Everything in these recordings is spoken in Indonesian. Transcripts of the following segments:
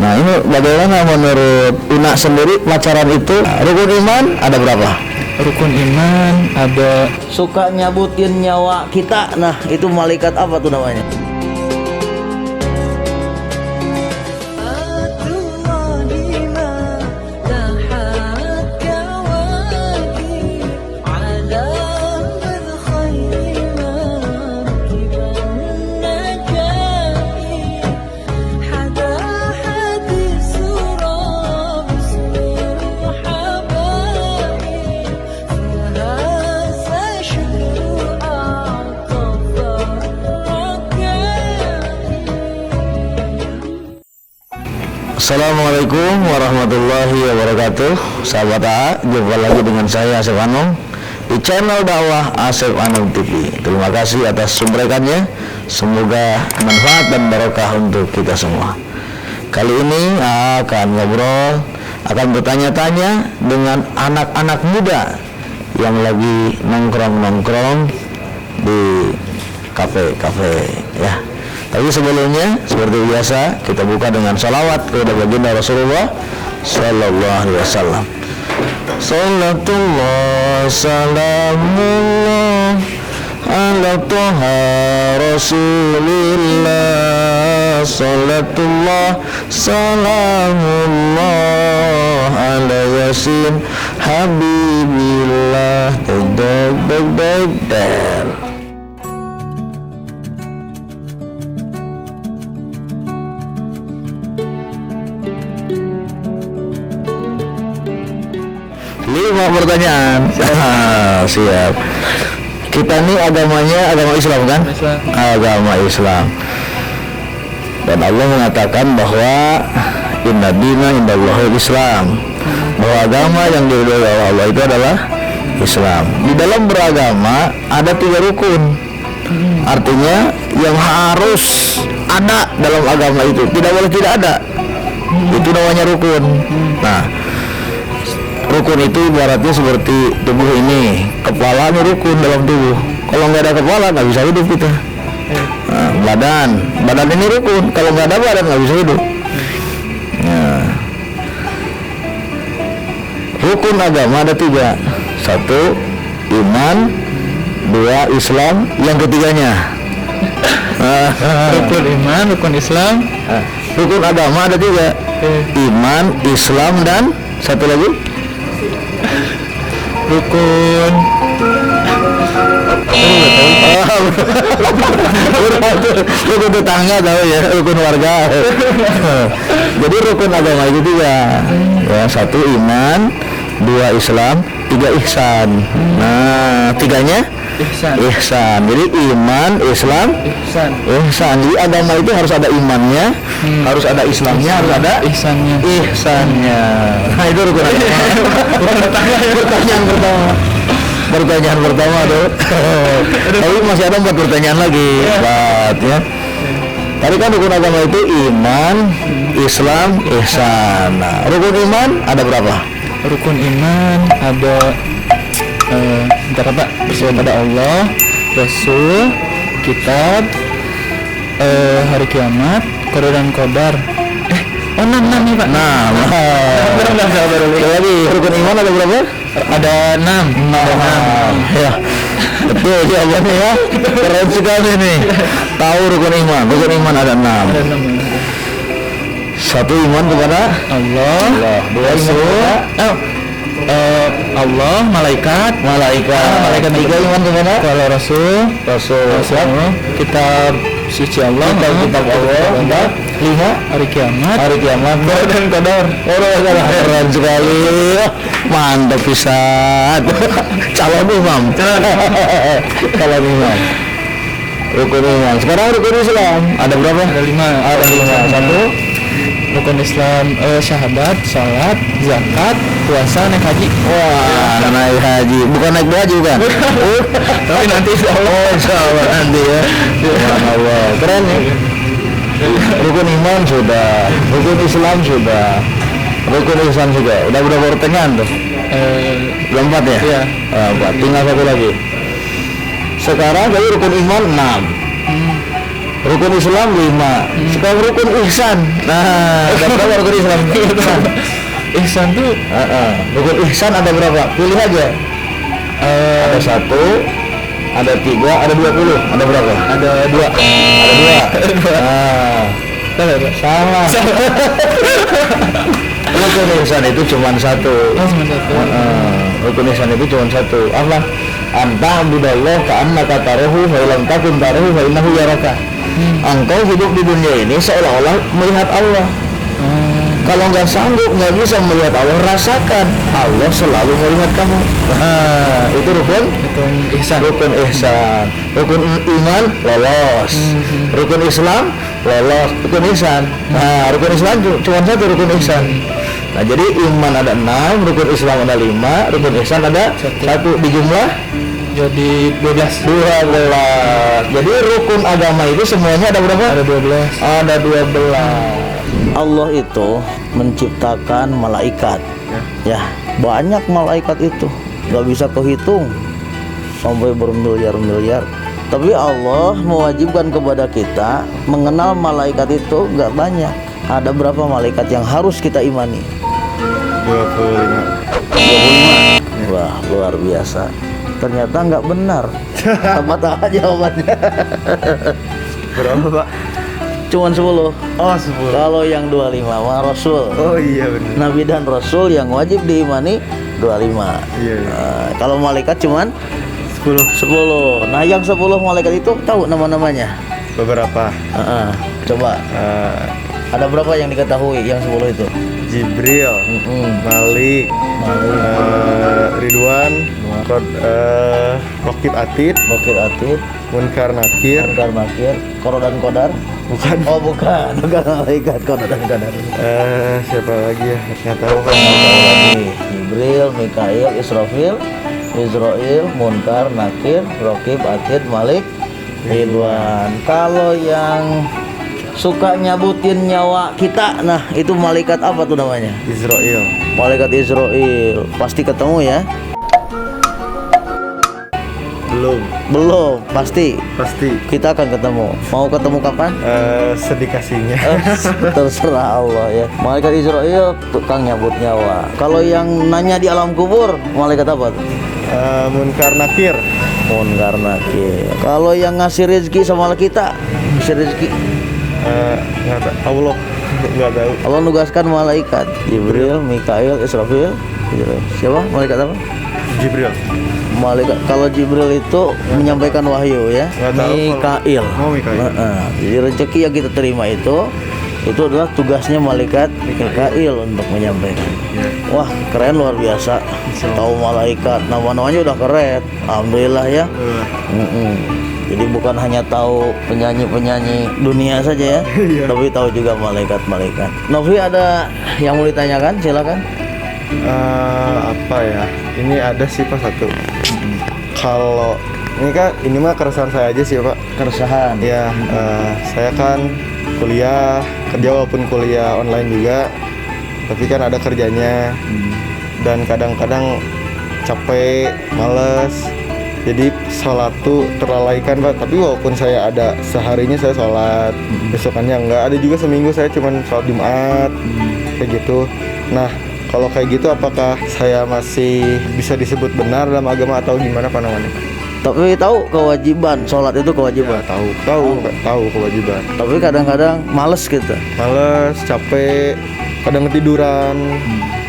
Nah, ini bagaimana menurut Una sendiri pacaran itu rukun iman ada berapa? Rukun iman ada Suka nyabutin nyawa kita. Nah, itu malaikat apa tuh namanya? Assalamualaikum warahmatullahi wabarakatuh. Sahabat AA, jumpa lagi dengan saya Asep Anung di channel dakwah Asep Anung TV. Terima kasih atas sumberkannya. Semoga manfaat dan barokah untuk kita semua. Kali ini AA akan ngobrol, akan bertanya-tanya dengan anak-anak muda yang lagi nongkrong-nongkrong di kafe-kafe ya. Tapi sebelumnya, seperti biasa, kita buka dengan salawat kepada baginda Rasulullah Sallallahu Alaihi Wasallam. Salatullah, salamullah, ala toha Rasulillah. Salatullah, salamullah, ala yasin Habibillah. Deg. Lima pertanyaan. Siap. Kita nih agamanya agama Islam kan? Islam. Agama Islam. Dan Allah mengatakan bahwa inna dina indallahil Islam. Bahwa agama yang diridhoi oleh Allah itu adalah Islam. Di dalam beragama ada 3 rukun. Artinya yang harus ada dalam agama itu, tidak boleh tidak ada. Itu namanya rukun. Nah, rukun itu ibaratnya seperti tubuh ini, kepalanya rukun dalam tubuh. Kalau nggak ada kepala nggak bisa hidup kita. Nah, badan ini rukun. Kalau nggak ada badan nggak bisa hidup. Nah, rukun agama ada 3. 1 iman, 2 Islam, yang ketiganya rukun iman, rukun Islam. Rukun agama ada 3. Iman, Islam, dan satu lagi Rukun rukun tetangga tahu ya, rukun warga. Jadi rukun agama itu 3 ya. 1 iman, 2 Islam, 3 ihsan. Nah, 3-nya ihsan. Jadi iman, Islam, ihsan. Jadi agama itu harus ada imannya, harus ada Islamnya, harus ada ihsannya. Nah, itu rukun agama. Pertanyaan pertama tuh. Tapi masih ada 4 pertanyaan lagi. 4 ya. Tadi kan rukun agama itu iman, Islam, ihsan. Nah, rukun iman ada berapa? Rukun iman ada percaya pada Allah, Rasul, kitab, hari kiamat, qada dan qadar. 6 nih Pak. Lagi rukun iman ada berapa? Ada 6. Ya, betul jawabannya ya. Keren sekali nih. Tahu rukun iman. Rukun iman ada 6. 1 iman kepada Allah, 2 Rasul, Allah, malaikat, 3 iman kepada Rasul, kitab suci Allah, kitab Allah, 5 hari kiamat dan qadar. Keren sekali, mantap pisan. calon imam rukun iman. Sekarang rukun Islam ada berapa? Ada 5. 1 Rukun Islam, syahadat, salat, zakat, puasa, naik haji. Wah, naik haji, bukan naik baju kan? Tapi nanti insya Allah nanti ya. Allah, keren ya. Rukun iman sudah, rukun Islam sudah, rukun Islam juga. Udah berapa pertanyaan tuh? Udah 4 ya? Iya. 4. Tinggal 1 lagi. Sekarang dari rukun iman 6. Rukun Islam 5. Sekarang rukun ihsan. Nah, ada berapa rukun Islam? Ihsan tuh Rukun ihsan ada berapa? Pilih aja. Ada 1, ada 3, ada 20. Ada berapa? ada 2. Ada 2. Salah. Rukun ihsan itu cuma 1. Oh, cuma 1. Rukun ihsan itu cuma 1. Apa? Anta abdullah ka'annaka tarahu fa lam takun tarahu fa innahu yaraka. Engkau hidup di dunia ini seolah-olah melihat Allah. Kalau nggak sanggup, nggak bisa melihat Allah, rasakan Allah selalu melihat kamu. Nah, itu rukun Ihsan. Rukun ihsan. Rukun iman lolos. Rukun Islam lolos. Rukun ihsan. Nah, rukun Islam cuma 1 rukun ihsan. Nah, jadi iman ada 6, rukun Islam ada 5, rukun ihsan ada 1. Di jumlah Jadi 12. 12. Jadi rukun agama itu semuanya ada berapa? Ada 12. Ada 12. Allah itu menciptakan malaikat. Ya, banyak malaikat itu, nggak bisa kehitung sampai bermiliar-miliar. Tapi Allah mewajibkan kepada kita mengenal malaikat itu nggak banyak. Ada berapa malaikat yang harus kita imani? 25. Wah, luar biasa. Ternyata nggak benar. Apa jawabannya? Berapa, Pak? Cuman 10. Oh, 10. Kalau yang 25 mah Rasul. Oh iya benar. Nabi dan Rasul yang wajib diimani 25. Iya. Kalau malaikat cuman 10. 10. Nah, yang 10 malaikat itu tahu nama-namanya? Beberapa. Coba. Ada berapa yang diketahui yang 10 itu? Jibril, Malik, Ridwan, Raqib Atid, Bokir Atid, Munkar Nakir. Munkar Nakir, Qadar dan Qadar. Bukan. Oh, bukan malaikat Qadar dan Qadar. Siapa lagi ya? Nggak tahu kan. Jibril, Mikail, Israfil, Israil, Munkar, Nakir, Raqib, Atid, Malik, Ridwan. Kalau yang suka nyabutin nyawa kita, nah itu malaikat apa tuh namanya? Israel. Malaikat Israil. Pasti ketemu ya? Belum, pasti. Kita akan ketemu. Mau ketemu kapan? Sedikasinya. Terserah Allah ya. Malaikat Israil tukang nyabut nyawa. Kalau yang nanya di alam kubur, malaikat apa tuh? Munkar Nakir. Munkar Nakir. Kalau yang ngasih rezeki sama kita, ngasih rezeki, Nggak tahu. Allah nggak tahu. Allah nugaskan malaikat Jibril, Mikail, Israfil. Siapa? Malaikat apa? Jibril. Malaikat. Kalau Jibril itu menyampaikan wahyu ya. Nggak tahu. Mikail. Oh, Mikail. Jadi rezeki yang kita terima itu adalah tugasnya malaikat Mikail untuk menyampaikan. Wah, keren, luar biasa. Tahu malaikat, nama-namanya udah keren. Alhamdulillah ya. Jadi bukan hanya tahu penyanyi-penyanyi dunia saja ya, tapi tahu juga malaikat-malaikat. Novi, ada yang mau ditanyakan? Silakan. Apa ya? Ini ada sih Pak satu. Kalau ini mah keresahan saya aja sih Pak. Keresahan. Ya, saya kan kuliah, kerja walaupun kuliah online juga, tapi kan ada kerjanya. Dan kadang-kadang capek, males. Jadi sholat tuh terlalaikan Pak. Tapi walaupun saya ada seharinya saya sholat, besokannya enggak. Ada juga seminggu saya cuman sholat Jumat, kayak gitu. Nah, kalau kayak gitu apakah saya masih bisa disebut benar dalam agama atau gimana Pak namanya? Tapi tahu kewajiban sholat itu kewajiban. Ya, tahu kewajiban. Tapi kadang-kadang males gitu. Males, capek, kadang ketiduran,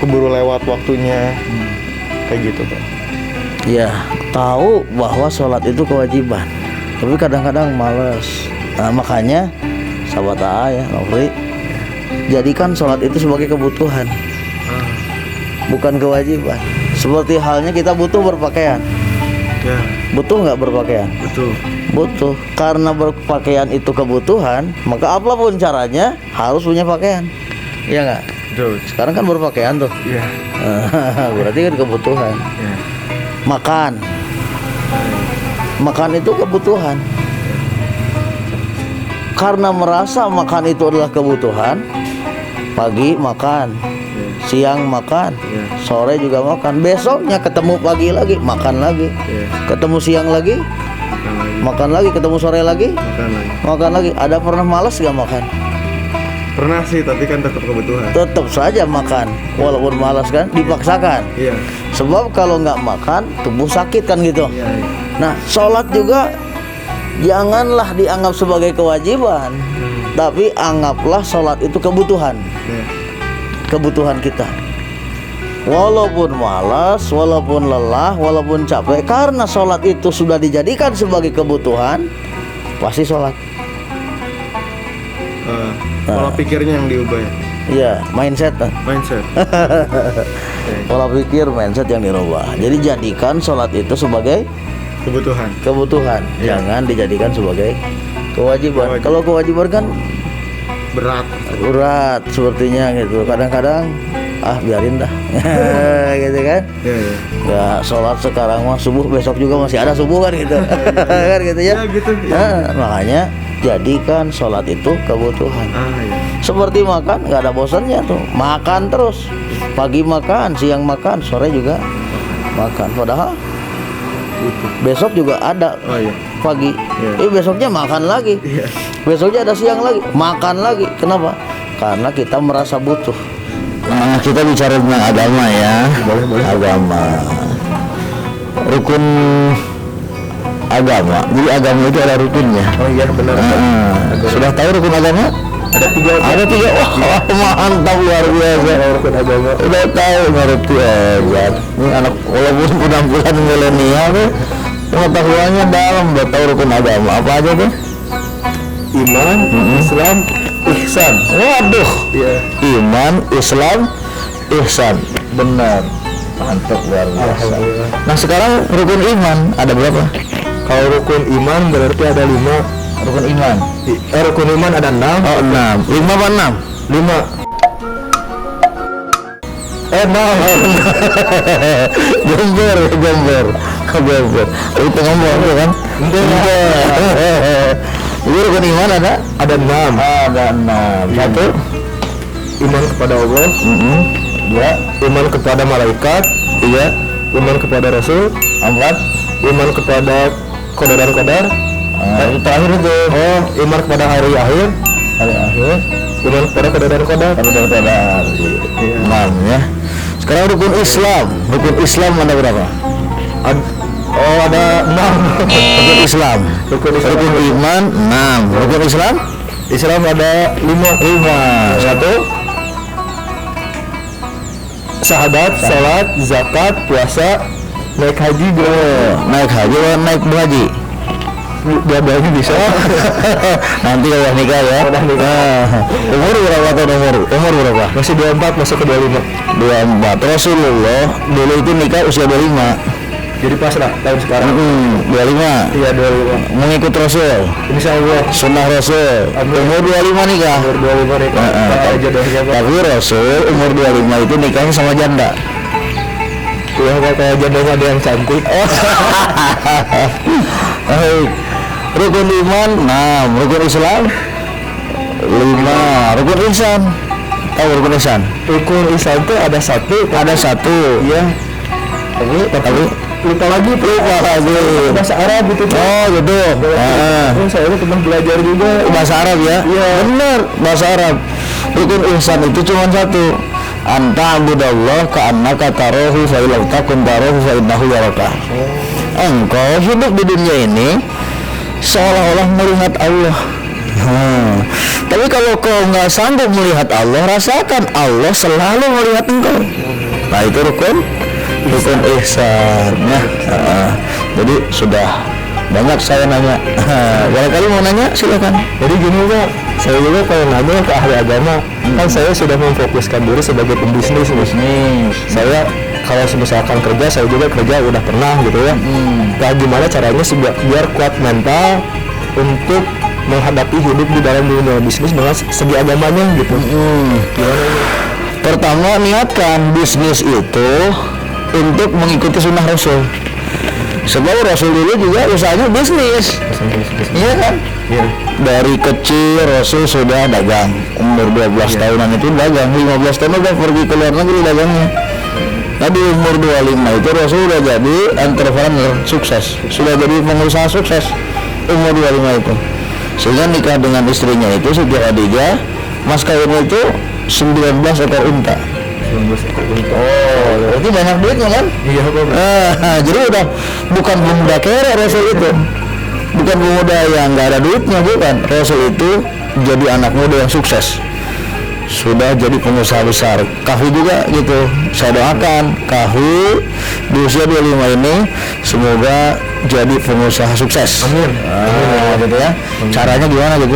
keburu lewat waktunya, kayak gitu Pak. Ya, tahu bahwa sholat itu kewajiban, tapi kadang-kadang males. Nah, makanya sahabat AA ya, Nofri, jadikan sholat itu sebagai kebutuhan, bukan kewajiban. Seperti halnya kita butuh berpakaian. Ya, Butuh nggak berpakaian? betul. Butuh. Karena berpakaian itu kebutuhan, maka apapun caranya harus punya pakaian. Iya nggak? Betul. Sekarang kan berpakaian tuh. Iya. Berarti kan kebutuhan. Ya. Makan itu kebutuhan. Karena merasa makan itu adalah kebutuhan, pagi makan, siang makan, sore juga makan, besoknya ketemu pagi lagi makan lagi, ketemu siang lagi makan lagi, ketemu sore lagi, Makan lagi. makan lagi. Ada pernah malas gak makan? Pernah sih, tapi kan tetap kebutuhan. Tetap saja makan, walaupun malas kan, dipaksakan. Iya. Sebab kalau nggak makan, tubuh sakit kan gitu. Iya, iya. Nah, sholat juga janganlah dianggap sebagai kewajiban, tapi anggaplah sholat itu kebutuhan, Iya. kebutuhan kita. Walaupun malas, walaupun lelah, walaupun capek, karena sholat itu sudah dijadikan sebagai kebutuhan, pasti sholat. Pola pikirnya yang diubah ya. Iya, mindset. Mindset. Pola pikir, mindset yang dirubah. Jadi jadikan sholat itu sebagai Kebutuhan. kebutuhan, Iya. jangan dijadikan sebagai kewajiban. Kewajiban. Kalau kewajiban kan Berat. berat sepertinya gitu. Kadang-kadang biarin dah, gitu kan. Iya, iya. Ya sholat sekarang mah subuh, besok juga masih ada subuh kan gitu, kan gitu ya. Ya, gitu, ya. Makanya jadikan sholat itu kebutuhan. Iya. Seperti makan, nggak ada bosannya tuh. Makan terus, pagi makan, siang makan, sore juga makan. Padahal besok juga ada Oh iya. pagi, Iya. besoknya makan lagi, Iya. besoknya ada siang lagi, makan lagi. Kenapa? Karena kita merasa butuh. Nah, kita bicara tentang agama ya. Boleh. Agama. Rukun agama. Jadi agama itu ada rukunnya. Oh iya, benar. Sudah tahu rukun agama? Ada 3. Ada 3. Wah, mantap, luar biasa. Rukun agama. Udah tahu, ngerti aja. Ini anak walaupun penampilan milenial tuh pengetahuannya dalam, udah tahu rukun agama. Apa aja tuh? Iman, Islam, ihsan. Waduh. Iya. Iman, Islam, ihsan. Benar. Mantap, luar biasa. Alhamdulillah. Nah, sekarang rukun iman ada berapa? Kalau rukun iman berarti ada 5. Rukun iman. Rukun iman ada 6. Oh, 6. 5 apa 6? 5. 6. Gomber. Itu ngomong kan? Itu rukun iman ada? Ada 6. Ada 6. Satu. Iman kepada Allah. Dua. Iman kepada malaikat. Tiga. Iman kepada Rasul. 4. Iman kepada qadar dan qadar. Itu terakhir itu. Oh, iman kepada hari akhir. Hari akhir. Iman kepada qadar dan qadar. Qadar. 6 ya. Sekarang rukun Islam. Rukun Islam ada berapa? Ada 6. Rukun Islam. Rukun Islam. Rukun iman 6. Rukun Islam? Islam ada 5. 5. Satu. Syahadat, salat, zakat, puasa, naik haji. Naik haji atau naik haji? Dua-duanya bisa. Nanti kalau nikah ya. Udah nikah. Umur berapa tahun umur berapa? Masih 24, masuk ke 25. 24. Rasulullah dulu itu nikah usia 25. Jadi pas lah tahun sekarang. 25. Iya, 25. Mengikut Rasul. Insya Allah. Sunnah Rasul. Umur 25 nikah. Umur 25 nih. Jodohnya Pak. Tapi Rasul umur 25 itu nikahnya sama janda. Ya, kayak jodohnya ada yang cantik. Baik. Rukun iman 6. Rukun Islam 5. Rukun ihsan. Tahu rukun ihsan? Rukun Islam itu ada 1. Ada 1. Iya. Tapi Lupa lagi. Bahasa Arab gitu. Oh gitu. Saya pernah belajar juga. Bahasa Arab ya? Iya. Benar, bahasa Arab. Rukun ihsan itu cuma 1. Anta abudallah ka'annaka tarahu fa illam takun tarahu fa innahu yaraka. Engkau hidup di dunia ini seolah-olah melihat Allah. Tapi kalau kau nggak sanggup melihat Allah, rasakan Allah selalu melihat engkau. Nah itu rukun ihsan. Nah, jadi sudah banyak saya nanya. Barangkali mau nanya silakan. Jadi gini Pak, saya juga kalau nanya ke ahli agama, kan saya sudah memfokuskan diri sebagai pembisnis. Saya kalau misalkan kerja, saya juga kerja udah pernah gitu ya. Nah, gimana caranya biar kuat mental untuk menghadapi hidup di dalam dunia bisnis dengan segi agamanya gitu. Gimana? Pertama, niatkan bisnis itu untuk mengikuti sunnah Rasul. Sebab Rasul dulu juga usahanya bisnis. Iya kan? Iya. Dari kecil Rasul sudah dagang. Umur 12 tahunan itu dagang. 15 tahun udah pergi ke luar negeri dagangnya. Nah di umur 25 itu Rasul sudah jadi entrepreneur sukses. Sudah jadi pengusaha sukses. umur 25 itu. Sehingga nikah dengan istrinya itu Siti Khadijah, mas kawinnya itu 19 ekor unta. 19 ekor unta. Oh, berarti banyak duitnya kan? Iya, Pak. Jadi udah bukan pemuda kere Rasul itu, bukan pemuda yang nggak ada duitnya, bukan. Rasul itu jadi anak muda yang sukses, sudah jadi pengusaha besar. Kahwi juga gitu. Saya doakan Kahwi di usia 25 ini semoga jadi pengusaha sukses. Amin. Gitu ya. Caranya gimana gitu?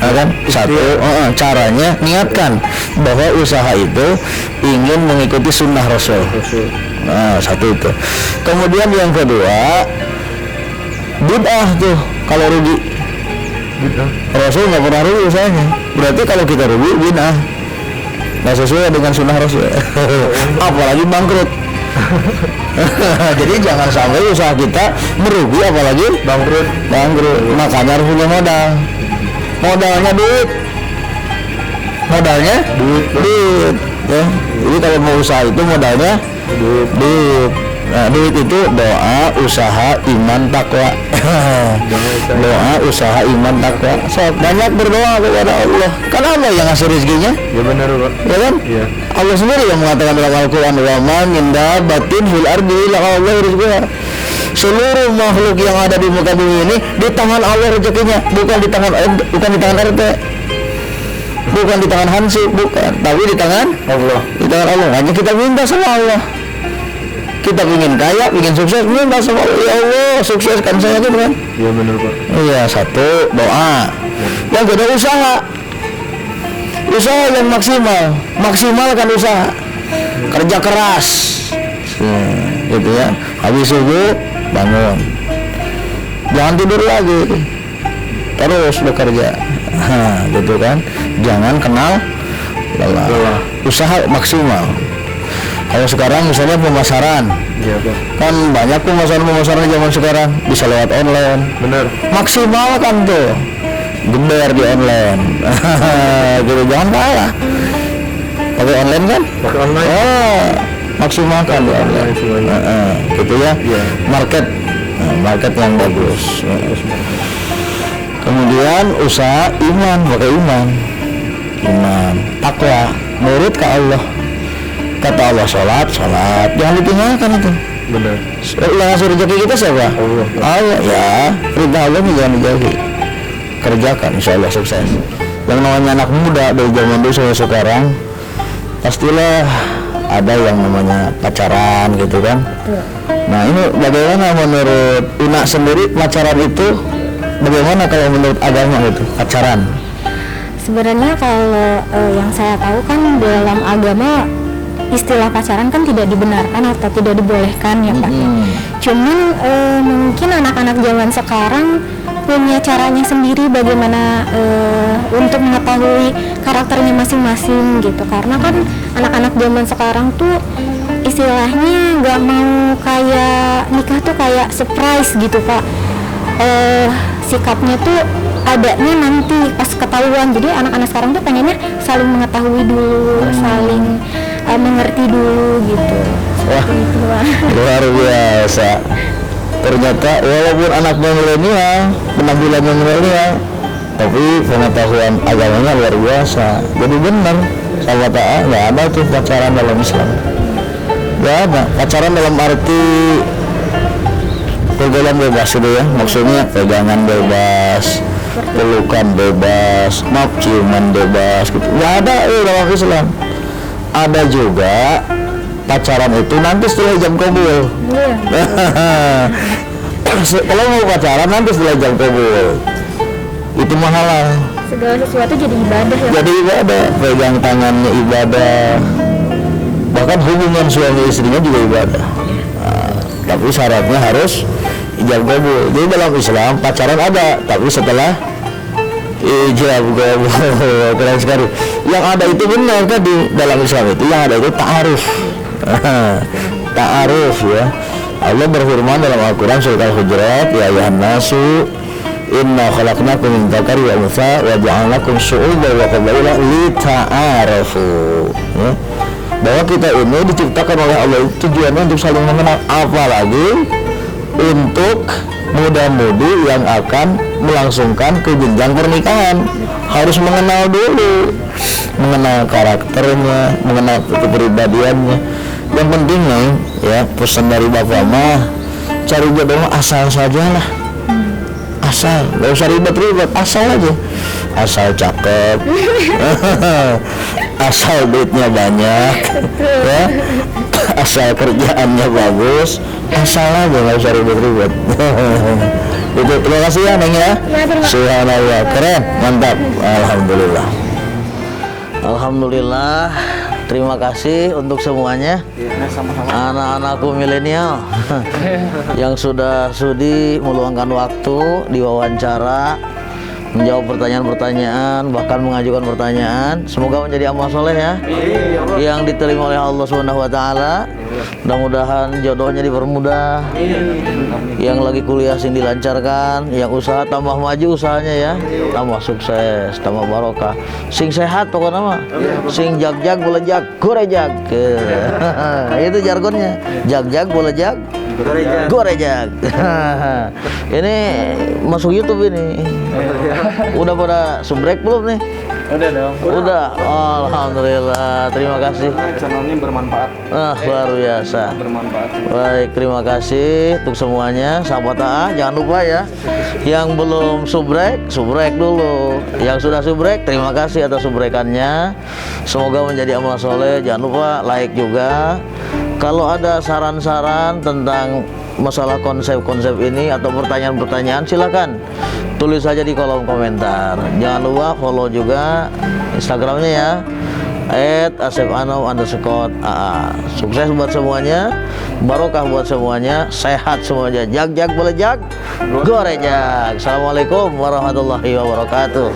Kan satu, caranya niatkan bahwa usaha itu ingin mengikuti sunnah Rasul. Satu itu. Kemudian yang kedua, bid'ah tuh kalau rugi. Rasul nggak pernah rugi usahanya. Berarti kalau kita rugi, bid'ah, nggak sesuai dengan sunnah Rasul. Apalagi bangkrut. Jadi jangan sampai usaha kita merugi, apalagi bangkrut. Makanya harus punya modal. Modalnya duit. Ya. Jadi kalau mau usaha itu modalnya duit. Nah, duit itu doa, usaha, iman, takwa. Doa, usaha, iman, takwa. So, banyak berdoa kepada Allah. Kan Allah yang ngasih rezekinya. Ya benar, Pak. Ya kan? Iya. Allah sendiri yang mengatakan dalam Al-Quran, wa man minda batin fil ardi illa Allah rizqiha. Seluruh makhluk yang ada di muka bumi ini di tangan Allah rezekinya, bukan di tangan RT, bukan di tangan Hansip, bukan, tapi di tangan Allah. Di tangan Allah. Hanya kita minta sama Allah. Kita ingin kaya, ingin sukses, minta sama Allah, ya Allah sukseskan saya gitu kan. Iya benar, Pak. Iya, satu doa. Yang kedua usaha yang maksimalkan usaha, kerja keras, gitu ya. Habis subuh bangun, jangan tidur lagi, terus bekerja, gitu kan. Jangan kenal lelah. Usaha maksimal. Kalau sekarang misalnya pemasaran, Iya, Pak. kan banyak pemasaran zaman sekarang bisa lewat online. Benar. Maksimalkan tuh, geber di online. Gitu, jangan kalah. Pakai online kan? Pakai online. Maksimalkan di online. Gitu ya. Iya. Market yang bagus. Kemudian usaha pakai iman, takwa, nurut ke Allah. Kata Allah sholat, jangan ditinggalkan itu. Benar. Yang ngasih rezeki kita siapa? Allah. Ya, perintah Allah jangan dijauhi. Kerjakan, insya Allah sukses. Yang namanya anak muda dari zaman dulu sampai sekarang, pastilah ada yang namanya pacaran gitu kan. Nah ini bagaimana menurut Una sendiri pacaran itu? Bagaimana kalau menurut agama itu pacaran? Sebenarnya kalau yang saya tahu kan dalam agama istilah pacaran kan tidak dibenarkan atau tidak dibolehkan ya Pak. Cuman mungkin anak-anak zaman sekarang punya caranya sendiri bagaimana untuk mengetahui karakternya masing-masing gitu. Karena kan anak-anak zaman sekarang tuh istilahnya nggak mau kayak nikah tuh kayak surprise gitu Pak. Sikapnya tuh adanya nanti pas ketahuan. Jadi anak-anak sekarang tuh pengennya saling mengetahui dulu, saling mengerti dulu gitu. Wah, luar biasa. Ternyata walaupun anaknya milenial, penampilannya milenial, tapi pengetahuan agamanya luar biasa. Jadi benar sama taat, nggak ada tuh pacaran dalam Islam. Nggak ada pacaran dalam arti pergaulan bebas itu ya, maksudnya pegangan bebas, pelukan bebas, ciuman bebas gitu. Nggak ada dalam Islam. Ada juga pacaran itu nanti setelah jam kabul. Kalau mau pacaran nanti setelah jam kabul, itu mah halal. Segala sesuatu jadi ibadah ya. Jadi ibadah, pegang tangannya ibadah. Bahkan hubungan suami istrinya juga ibadah. Tapi syaratnya harus ijab kabul. Jadi dalam Islam pacaran ada, tapi setelah ijab kabul. Keren sekali. Yang ada itu benar tadi dalam Islam itu, yang ada itu ta'aruf. Ta'aruf ya. Allah berfirman dalam Al-Quran surat Al-Hujurat, ya ayuhan nasu inna khalaqnakum min dzakari wa untha wa ja'alnakum syu'uban wa qabaila lita'arafu. Ya. Bahwa kita ini diciptakan oleh Allah itu tujuannya untuk saling mengenal, apalagi untuk muda-mudi yang akan melangsungkan ke jenjang pernikahan. Harus mengenal dulu, mengenal karakternya, mengenal kepribadiannya. Yang penting nih, ya pesan dari bapak mah, cari jodoh mah asal saja lah. Asal, gak usah ribet-ribet, asal aja. Asal cakep, asal duitnya banyak, ya, asal kerjaannya bagus, asal aja, gak usah ribet-ribet. Itu, terima kasih ya Neng ya. Subhanallah, keren, mantap, alhamdulillah. Alhamdulillah, terima kasih untuk semuanya, anak-anakku milenial yang sudah sudi meluangkan waktu diwawancara, menjawab pertanyaan-pertanyaan, bahkan mengajukan pertanyaan. Semoga menjadi amal soleh ya, yang diterima oleh Allah Subhanahu wa taala. Mudah-mudahan jodohnya dipermudah, yang lagi kuliah sing dilancarkan, yang usaha tambah maju usahanya ya, tambah sukses, tambah barokah, sing sehat pokoknya mah, sing jag-jag boleh jag, gorejag. Itu jargonnya, jag-jag boleh jag, gorejag. Ini masuk YouTube ini. Udah pada subrek belum nih? Udah dong. Udah, alhamdulillah, terima kasih. Channelnya bermanfaat. Luar biasa. Bermanfaat. Baik, terima kasih untuk semuanya. Sahabat AA, jangan lupa ya, yang belum subrek, subrek dulu. Yang sudah subrek, terima kasih atas subrekannya. Semoga menjadi amal soleh. Jangan lupa like juga. Kalau ada saran-saran tentang masalah konsep-konsep ini atau pertanyaan-pertanyaan, silakan tulis saja di kolom komentar. Jangan lupa follow juga Instagramnya ya, @asepano_aa. Sukses buat semuanya, barokah buat semuanya, sehat semuanya. Jag-jag boleh jag, gorejag. Assalamualaikum warahmatullahi wabarakatuh.